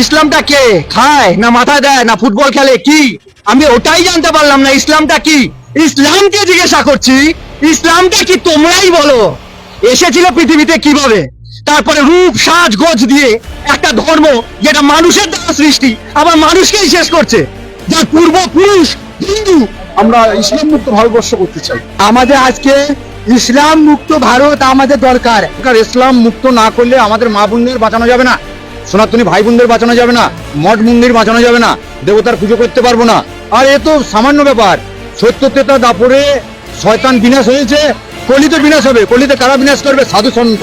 ইসলামটা কে খায় না মাথা দেয় না ফুটবল খেলে কি আমি ওটাই জানতে পারলাম না। ইসলামটা কি? ইসলামকে জিজ্ঞাসা করছি, ইসলামটা কি তোমরাই বলো। এসেছিল পৃথিবীতে কিভাবে, তারপরে রূপ সাজ গোজ দিয়ে একটা ধর্ম যেটা মানুষের দ্বারা সৃষ্টি আবার মানুষকেই শেষ করছে, যার পূর্বপুরুষ হিন্দু। আমরা ইসলাম মুক্ত ভারতবর্ষ করতে চাই। আমাদের আজকে ইসলাম মুক্ত ভারত আমাদের দরকার। ইসলাম মুক্ত না করলে আমাদের মা বোনদের বাঁচানো যাবে না, সনাতনী ভাই বোনদের বাঁচানো যাবে না, মঠ মন্দির বাঁচানো যাবে না, দেবতার পুজো করতে পারবো না। আর এ তো সামান্য ব্যাপার। সত্য তেতা দাপরে শয়তান বিনাশ হয়েছে, কলিতে বিনাশ হবে। কলিতে কারা বিনাশ করবে? সাধু সন্ত।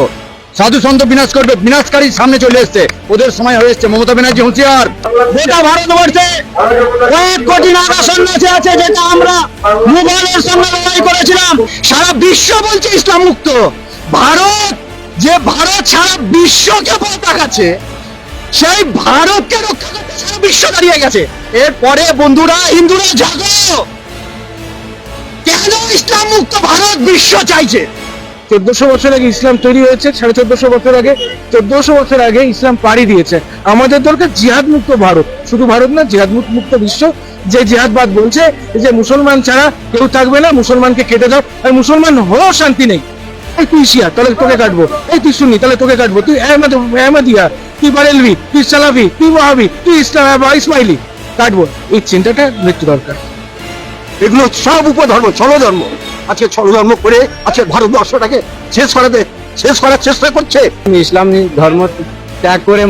সাধু সন্ত বিনাশ করবে। বিনাশকারী সামনে চলে এসছে, ওদের সময় হয়ে এসছে। মমতা ব্যানার্জি হুঁশিয়ার। গোটা ভারতবর্ষে 1 কোটি নাগা সন্ন্যাসী আছে, যেটা আমরা মুঘলের সঙ্গে লড়াই করেছিলাম। সারা বিশ্ব বলছে ইসলাম মুক্ত ভারত। যে ভারত সারা বিশ্বকে পথ দেখাচ্ছে, সেই ভারতকে রক্ষা করতে সারা বিশ্ব দাঁড়িয়ে গেছে। এরপরে বন্ধুরা, হিন্দুরা জাগো, কেন ইসলাম মুক্ত ভারত বিশ্ব চাইছে? 1400 বছর আগে ইসলাম তৈরি হয়েছে, 1450 বছর আগে, 1400 বছর আগে ইসলাম পাড়ি দিয়েছে। আমাদের দরকার জিহাদ মুক্ত ভারত, শুধু ভারত না, জিহাদ মুক্ত বিশ্ব। যে জিহাদবাদ বলছে যে মুসলমান ছাড়া কেউ থাকবে না, মুসলমানকে কেটে দাও, আর মুসলমান হলেও শান্তি নেই। এই তুই শিয়া, তাহলে তোকে কাটবো। এই তুই সুন্নি, তাহলে তোকে কাটবো। তুই আহমদিয়া, তুই বারেলভি, তুই সালাফি, তুই ওয়াহাবি, তুই ইসমাইলি, কাটবো। এই চিন্তাটা মৃত্যু দরকার। এগুলো সব উপধর্ম, ছলধর্ম। আজকে ছলধর্ম করে আজকে ভারতবর্ষটাকে শেষ করার চেষ্টা করছে। ইসলাম ধর্ম ত্যাগ করে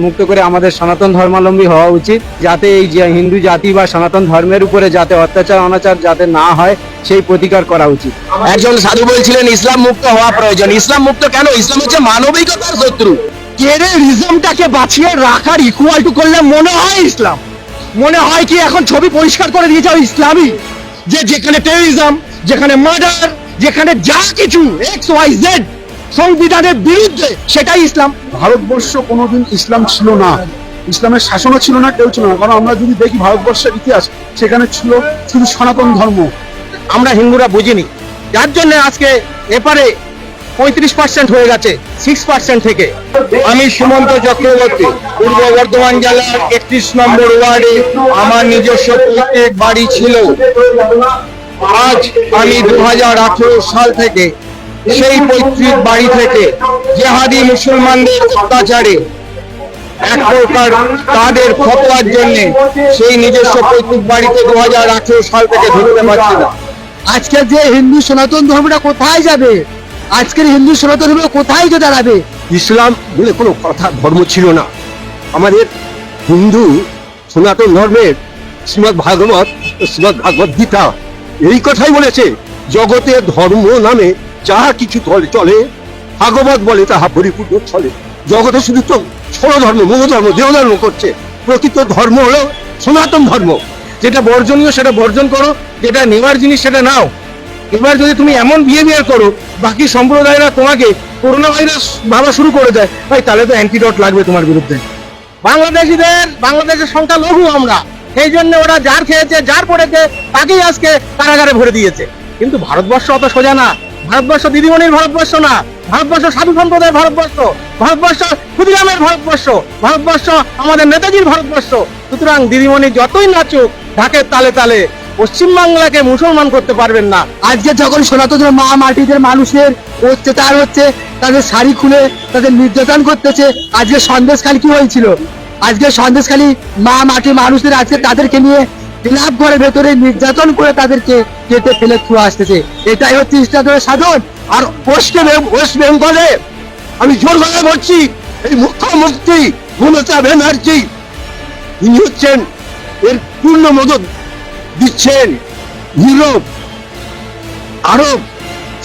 মুক্ত করে আমাদের সনাতন ধর্মাবলম্বী হওয়া উচিত, যাতে এই যে হিন্দু জাতি বা সনাতন ধর্মের উপরে যাতে অত্যাচার অনাচার যাতে না হয় সেই প্রতিকার করা উচিত। একজন সাধু বলছিলেন ইসলাম মুক্ত হওয়া প্রয়োজন। ইসলাম মুক্ত কেন? ইসলাম হচ্ছে মানবিকতার শত্রু। টেররিজমটাকে বাঁচিয়ে রাখার ইকুয়াল টু করলে মনে হয় ইসলাম। মনে হয় কি এখন ছবি পরিষ্কার করে দিয়েছে ইসলামই, যে যেখানে টেররিজম, যেখানে মার্ডার, যেখানে যা কিছু XYZ সংবিধানের বিরুদ্ধে, সেটাই ইসলাম। ভারতবর্ষ কোনোদিন ইসলাম ছিল না, ইসলামের শাসনও ছিল না, কেউ ছিল না। কারণ আমরা যদি দেখি ভারতবর্ষের ইতিহাস, সেখানে ছিল শুধু সনাতন ধর্ম। আমরা হিন্দুরা বুঝিনি, যার জন্য আজকে এপারে 35% হয়ে গেছে 6% থেকে। আমি সুমন্ত চক্রবর্তী, পূর্ব বর্ধমান জেলার 31 নম্বর ওয়ার্ডে আমার নিজস্ব প্রত্যেক বাড়ি ছিল। আজ আমি 2018 সাল থেকে সেই পৈতৃক বাড়ি থেকে জেহাদি মুসলমানদের অত্যাচারে এক প্রকার তাদের ফতোয়ার জন্য সেই নিজস্ব পৈতৃক বাড়িতে 2018 সাল থেকে ঢুকতে পারছি না। আজকের যে হিন্দু সনাতন ধর্মটা কোথায় যাবে? আজকের হিন্দু সনাতন ধর্ম কোথায় যে দাঁড়াবে? ইসলাম বলে কোনো কথা ধর্ম ছিল না। আমাদের হিন্দু সনাতন ধর্মের শ্রীমদ্ ভাগবত, শ্রীমদ্ ভাগবত গীতা এই কথাই বলেছে, জগতের ধর্ম নামে যাহা কিছু চলে, ভাগবত বলে তাহা পরিপূর্ণ চলে। জগতে শুধু তো ছলধর্ম, মোহধর্ম, দেহধর্ম করছে। প্রকৃত ধর্ম হলো সনাতন ধর্ম। যেটা বর্জনীয় সেটা বর্জন করো, যেটা নেওয়ার জিনিস সেটা নাও। এবার যদি তুমি এমন বিহেভিয়ার করো, বাকি সম্প্রদায়রা তোমাকে করোনা ভাইরাস ভাবা শুরু করে দেয়, ভাই তাহলে তো অ্যান্টিডট লাগবে তোমার বিরুদ্ধে। বাংলাদেশের সংখ্যা লঘু আমরা, সেই জন্য ওরা যার খেয়েছে যার পড়েছে তাকেই আজকে কারাগারে ভরে দিয়েছে। কিন্তু ভারতবর্ষ অত সোজা না। ভারতবর্ষ দিদিমণির ভারতবর্ষ না, ভারতবর্ষ সাধু সম্প্রদায়ের ভারতবর্ষ, ভারতবর্ষ ক্ষুদিরামের ভারতবর্ষ, ভারতবর্ষ আমাদের নেতাজির ভারতবর্ষ। সুতরাং দিদিমণি যতই নাচুক ঢাকের তালে তালে পশ্চিমবাংলাকে মুসলমান করতে পারবেন না। আজকে যখন সনাতন মা মাটিদের মানুষের অত্যাচার হচ্ছে, তাদের শাড়ি খুলে তাদের নির্যাতন করতেছে। আজকে সন্দেশখালী কি হয়েছিল? আজকে সন্দেশখালী মা মাটির মানুষদের আজকে তাদেরকে নিয়ে ক্লাব ঘরের ভেতরে নির্যাতন করে তাদেরকে কেটে ফেলে ছুঁয়ে আসতেছে। এটাই হচ্ছে ইসলামের সাধন। আর ওয়েস্ট বেঙ্গলে আমি জোর গলায় বলছি, এই মুখ্যমন্ত্রী মমতা ব্যানার্জি তিনি হচ্ছেন এর পূর্ণ মদত দিচ্ছেন। ইউরোপ, আরব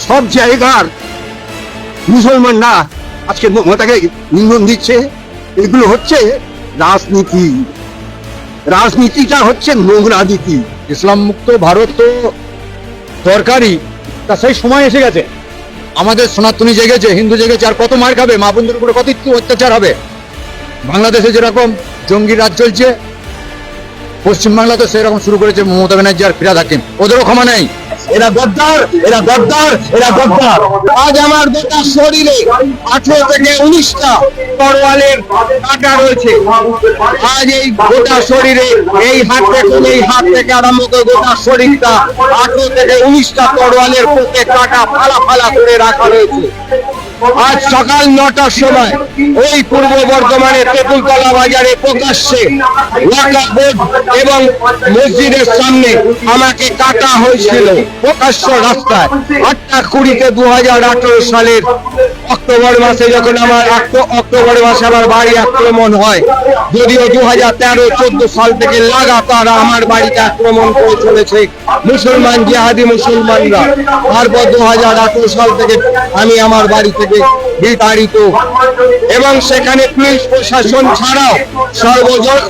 সব জায়গার মুসলমানরা আজকে মমতাকে ইন্ধন দিচ্ছে। এগুলো হচ্ছে রাজনীতি। রাজনীতিটা হচ্ছে নোংরা নীতি। ইসলাম মুক্ত ভারত তো দরকারই, তা সেই সময় এসে গেছে। আমাদের সনাতনী জেগেছে, হিন্দু জেগেছে, আর কত মার খাবে? মা বোনদের উপরে কত অত্যাচার হবে? বাংলাদেশে যেরকম জঙ্গি রাজ চলছে, পশ্চিমবাংলা তো সেরকম শুরু করেছে মমতা ব্যানার্জি আর ফিরাদ হাকিম, ওদেরও ক্ষমা নেই। এরা গদ্দার, এরা গদ্দার, এরা গদ্দার। আজ আমার গোটা শরীরে 18 থেকে 19টা তরোয়ালের কাঁটা রয়েছে। আজ এই গোটা শরীরে এই হাত থেকে আরম্ভ করে গোটা শরীরটা 18 থেকে 19টা তরোয়ালের পোকে কাঁটা ফালা ফালা করে রাখা রয়েছে। আজ সকাল 9টার সময় ওই পূর্ব বর্ধমানের তেঁতুলতলা বাজারে প্রকাশ্যে ওয়াকফ বোর্ড এবং মসজিদের সামনে আমাকে কাটা হয়েছিল প্রকাশ্য রাস্তায়। 8টা 2018 সালের অক্টোবর মাসে যখন অক্টোবর মাসে আমার বাড়ি আক্রমণ হয়, যদিও 2013-14 সাল থেকে লাগাতার আমার বাড়িতে আক্রমণ করে চলেছে মুসলমান জিহাদি মুসলমানরা। তারপর 2018 সাল থেকে আমি আমার বাড়ি থেকে বিতাড়িত এবং সেখানে পুলিশ প্রশাসন ছাড়াও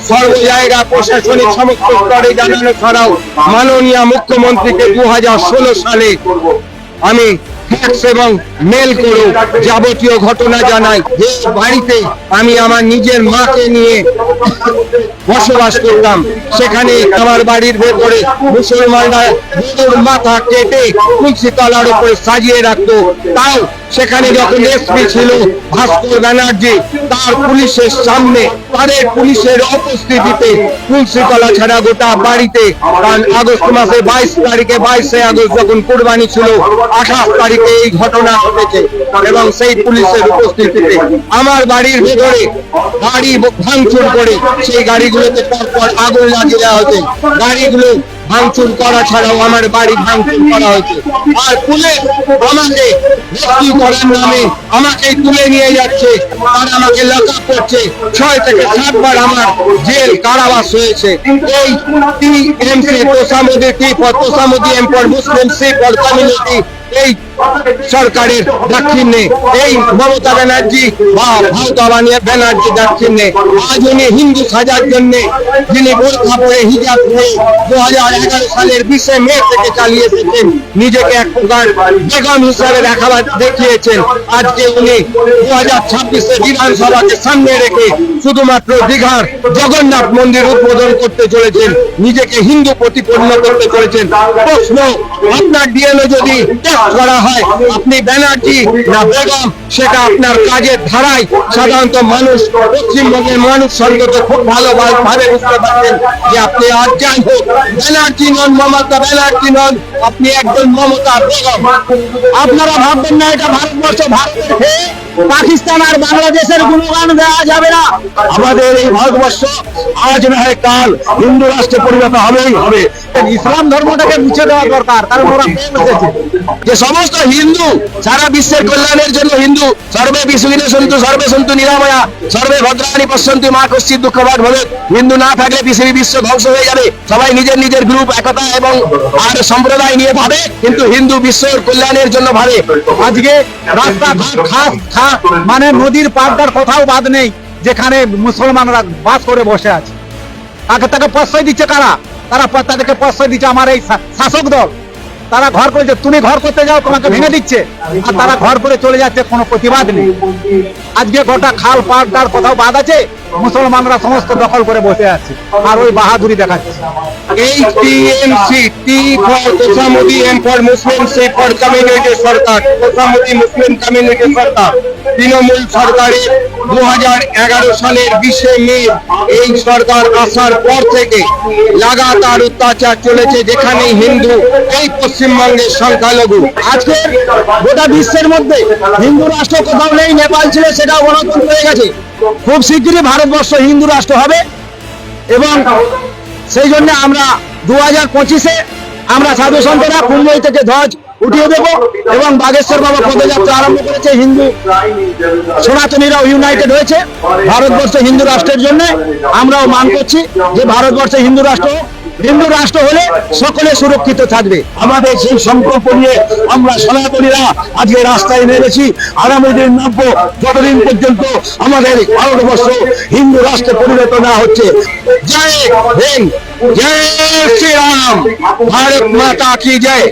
সর্ব জায়গা প্রশাসনিক সমস্ত স্তরে জানানো ছাড়াও মাননীয় মুখ্যমন্ত্রীকে 2016 সালে আমি ফ্যাক্স এবং মেল করে যাবতীয় ঘটনা জানাই যে বাড়িতে আমি আমার নিজের মাকে নিয়ে বসবাস করতাম, সেখানে আমার বাড়ির ভেতরে মুসলমানরা গরুর মাথা কেটে তুলসী তলার উপরে সাজিয়ে রাখতো। তাও সেখানে যখন এসপি ছিল ভাস্কর ব্যানার্জি, তার পুলিশের সামনে তাদের পুলিশের উপস্থিতিতে তুলসী তলা ছাড়া গোটা বাড়িতে, কারণ আগস্ট মাসে 22 আগস্ট যখন কুরবানি ছিল, 28 তারিখে এই ঘটনা ঘটেছে এবং সেই পুলিশের উপস্থিতিতে আমার বাড়ির ভেতরে গাড়ি ভাঙচুর করে সেই গাড়িগুলোতে পরপর আগুন লাগিয়ে দেওয়া হয়েছে। গাড়িগুলো ভাঙচুর করা ছাড়াও আমার বাড়ি ভাঙচুর করা হয়েছে। আর পুলিশ আমাকে রেস্কিউ করার নামে আমাকে তুলে নিয়ে যাচ্ছে, আর আমাকে লক আপ করছে। 6 থেকে 7 বার আমার জেল কারাবাস হয়েছে। এই টিএমসি তোষামুদ্দি এম্পায়ার মুসলিম শিখ কমিউনিটি এই সরকারের দাক্ষিণ্যে, এই মমতা ব্যানার্জি বা মমতা ব্যানার্জি দাক্ষিণ্যে আজ উনি হিন্দু সাজার জন্য যিনি বোরখা পরে হিজাব পরে 2011 সালের 20 মে থেকে চালিয়ে এসেছেন, নিজেকে এক প্রকার বেগম হিসাবে দেখিয়েছেন। আজকে উনি 2026 বিধানসভাকে সামনে রেখে শুধুমাত্র দীঘার জগন্নাথ মন্দির উদ্বোধন করতে চলেছেন, নিজেকে হিন্দু প্রতিপন্ন করতে চলেছেন। প্রশ্ন, আপনার ডিএনএ যদি করা হয় আপনি ব্যানার্জি না বেগম, সেটা আপনার কাজের ধারায় সাধারণত মানুষ, পশ্চিমবঙ্গের মানুষ সঙ্গত খুব ভালোভাবে বুঝতে পারছেন যে আপনি আর যাই হোক ব্যানার্জি নন, মমতা ব্যানার্জি নন, আপনি একজন মমতা বেগম। আপনারা ভাববেন না এটা ভারতবর্ষ, ভারতের হয়ে পাকিস্তান আর বাংলাদেশের গুণগান দেওয়া যাবে না। আমাদের এই ভারতবর্ষ আজ না হয় কাল হিন্দু রাষ্ট্রে পরিণত হবেই হবে। ইসলাম ধর্মটাকে মুছে দেওয়া দরকার, কারণ ওরা বলেছে যে সমস্ত হিন্দু সারা বিশ্বের কল্যাণের জন্য হিন্দু সর্বে বিশ্বজিনে সন্তু সর্বে সন্তু নিরাময়া সর্বে ভদ্রাণী পশ্যন্তু মা কশ্চিৎ দুঃখভাগ ভবেৎ। হিন্দু না থাকলে পৃথিবী বিশ্ব ধ্বংস হয়ে যাবে। সবাই নিজের নিজের গ্রুপ একতা এবং আর সম্প্রদায় নিয়ে ভাবে, কিন্তু হিন্দু বিশ্বের কল্যাণের জন্য ভাবে। আজকে রাস্তাঘাট মানে নদীর পাড়টার কোথাও বাদ নেই যেখানে মুসলমানরা বাস করে বসে আছে। তাকে প্রশ্রয় দিচ্ছে কারা? তাদেরকে প্রশ্রয় দিচ্ছে আমার এই শাসক দল। তারা ঘর করেছে, তুমি ঘর করতে যাও তোমাকে ভেঙে দিচ্ছে, আর তারা ঘর করে চলে যাচ্ছে, কোনো প্রতিবাদ নেই। আজকে গোটা খাল পাড়টার কোথাও বাদ আছে, মুসলমানরা সমস্ত দখল করে বসে আছে আর ওই বাহাদুরি দেখাচ্ছে। এই টিএমসি, টি ফর তোষামুদ্দি M for Muslim C for community সরকার, তোষামুদ্দি মুসলিম কমিউনিটি সরকার, তৃণমূল সরকারের 2011 সালের 20 মে এই সরকার আসার পর থেকে লাগাতার অত্যাচার চলেছে, যেখানে হিন্দু এই পশ্চিমবঙ্গের সংখ্যালঘু। আজকে গোটা বিশ্বের মধ্যে হিন্দু রাষ্ট্র কোথাও নেই, নেপাল ছিল সেটাও গণতন্ত্র হয়ে গেছে। খুব শীঘ্রই ভারতবর্ষ হিন্দু রাষ্ট্র হবে এবং সেই জন্য আমরা 2025-এ আমরা সাধু সন্তরা কুম্ভই থেকে ধ্বজ উঠিয়ে দেব এবং বাগেশ্বর বাবা পদযাত্রা আরম্ভ করেছে। হিন্দু সনাতনীরাও ইউনাইটেড হয়েছে ভারতবর্ষ হিন্দু রাষ্ট্রের জন্য। আমরাও মান করছি যে ভারতবর্ষে হিন্দু রাষ্ট্র হলে সকলে সুরক্ষিত থাকবে। আমাদের সেই সংকল্প নিয়ে আমরা সনাতনীরা আজকে রাস্তায় নেমেছি। আগামী দিন নামবো যতদিন পর্যন্ত আমাদের ভারতবর্ষ হিন্দু রাষ্ট্রে পরিণত না হচ্ছে। জয় হিন্দ, জয় শ্রীরাম, ভারত মাতা কি জয়।